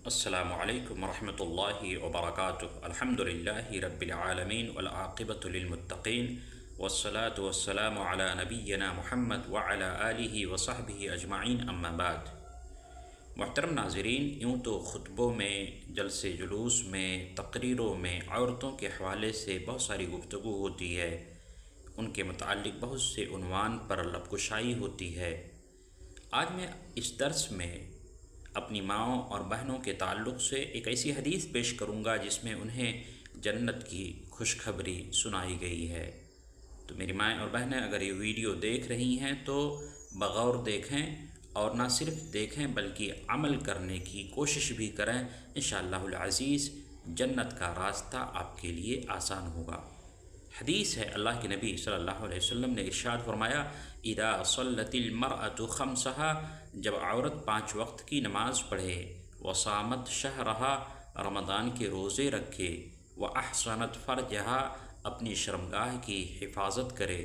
السلام علیکم ورحمۃ اللہ وبرکاتہ۔ الحمد للہ رب العالمین والعاقبۃ للمتقین والصلاة والسلام علی نبینا محمد وعلی آلہ وصحبہ اجمعین، اما بعد۔ محترم ناظرین، یوں تو خطبوں میں، جلسے جلوس میں، تقریروں میں عورتوں کے حوالے سے بہت ساری گفتگو ہوتی ہے، ان کے متعلق بہت سے عنوان پر لب کشائی ہوتی ہے۔ آج میں اس درس میں اپنی ماؤں اور بہنوں کے تعلق سے ایک ایسی حدیث پیش کروں گا جس میں انہیں جنت کی خوشخبری سنائی گئی ہے۔ تو میری مائیں اور بہنیں اگر یہ ویڈیو دیکھ رہی ہیں تو بغور دیکھیں، اور نہ صرف دیکھیں بلکہ عمل کرنے کی کوشش بھی کریں۔ انشاءاللہ العزیز جنت کا راستہ آپ کے لیے آسان ہوگا۔ حدیث ہے، اللہ کے نبی صلی اللہ علیہ وسلم نے ارشاد فرمایا، اذا صلت المرأة خمسہا، جب عورت 5 وقت کی نماز پڑھے، وصامت شہرہا، رمضان کے روزے رکھے، واحصنت فرجہا، اپنی شرمگاہ کی حفاظت کرے،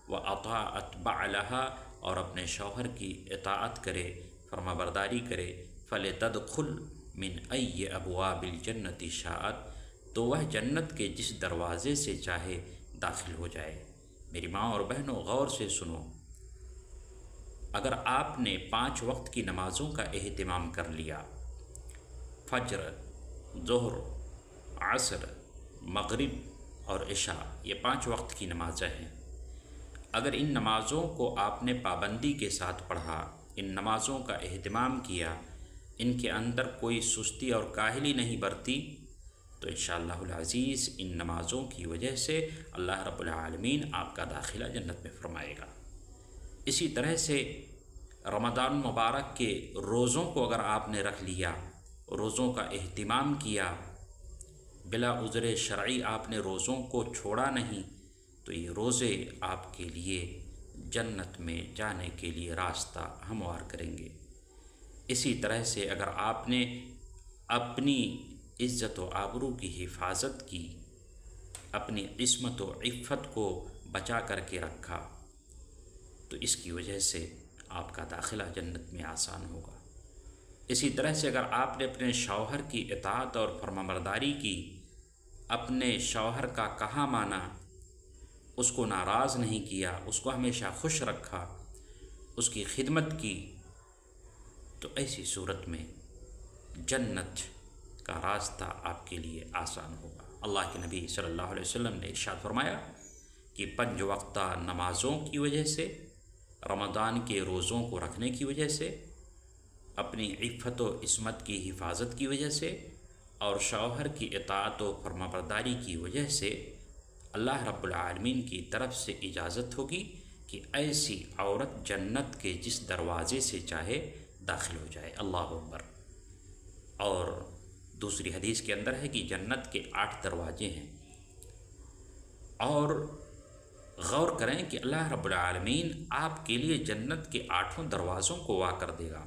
واطاعت بعلہا، اور اپنے شوہر کی اطاعت کرے، فرما برداری کرے، فلتدخل من ای ابواب الجنت شاءت، تو وہ جنت کے جس دروازے سے چاہے داخل ہو جائے۔ میری ماں اور بہنوں، غور سے سنو، اگر آپ نے 5 وقت کی نمازوں کا اہتمام کر لیا، فجر، ظہر، عصر، مغرب اور عشاء، یہ 5 وقت کی نمازیں ہیں، اگر ان نمازوں کو آپ نے پابندی کے ساتھ پڑھا، ان نمازوں کا اہتمام کیا، ان کے اندر کوئی سستی اور کاہلی نہیں برتی، تو انشاءاللہ العزیز ان نمازوں کی وجہ سے اللہ رب العالمین آپ کا داخلہ جنت میں فرمائے گا۔ اسی طرح سے رمضان مبارک کے روزوں کو اگر آپ نے رکھ لیا، روزوں کا اہتمام کیا، بلا عذر شرعی آپ نے روزوں کو چھوڑا نہیں، تو یہ روزے آپ کے لیے جنت میں جانے کے لیے راستہ ہموار کریں گے۔ اسی طرح سے اگر آپ نے اپنی عزت و آبرو کی حفاظت کی، اپنی عصمت و عفت کو بچا کر کے رکھا، تو اس کی وجہ سے آپ کا داخلہ جنت میں آسان ہوگا۔ اسی طرح سے اگر آپ نے اپنے شوہر کی اطاعت اور فرمانبرداری کی، اپنے شوہر کا کہا مانا، اس کو ناراض نہیں کیا، اس کو ہمیشہ خوش رکھا، اس کی خدمت کی، تو ایسی صورت میں جنت کا راستہ آپ کے لیے آسان ہوگا۔ اللہ کے نبی صلی اللہ علیہ وسلم نے ارشاد فرمایا کہ 5 وقتہ نمازوں کی وجہ سے، رمضان کے روزوں کو رکھنے کی وجہ سے، اپنی عفت و عصمت کی حفاظت کی وجہ سے، اور شوہر کی اطاعت و فرمانبرداری کی وجہ سے اللہ رب العالمین کی طرف سے اجازت ہوگی کہ ایسی عورت جنت کے جس دروازے سے چاہے داخل ہو جائے۔ اللہ اکبر۔ اور دوسری حدیث کے اندر ہے کہ جنت کے 8 دروازے ہیں، اور غور کریں کہ اللہ رب العالمین آپ کے لیے جنت کے 8 دروازوں کو وا کر دے گا،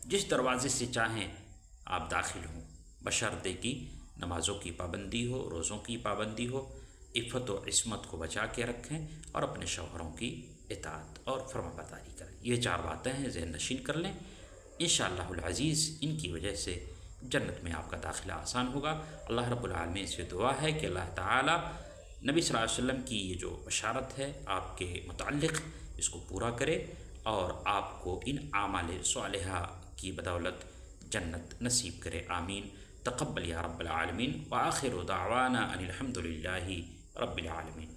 جس دروازے سے چاہیں آپ داخل ہوں، بشرطے کہ نمازوں کی پابندی ہو، روزوں کی پابندی ہو، عفت و عصمت کو بچا کے رکھیں، اور اپنے شوہروں کی اطاعت اور فرمانبرداری کریں۔ یہ 4 باتیں ہیں، ذہن نشین کر لیں۔ انشاءاللہ العزیز ان کی وجہ سے جنت میں آپ کا داخلہ آسان ہوگا۔ اللہ رب العالمین سے دعا ہے کہ اللہ تعالی نبی صلی اللہ علیہ وسلم کی یہ جو بشارت ہے آپ کے متعلق، اس کو پورا کرے، اور آپ کو ان اعمال صالحہ کی بدولت جنت نصیب کرے۔ آمین۔ تقبل یا رب العالمین، وآخر دعوانا ان الحمد للہ رب العالمین۔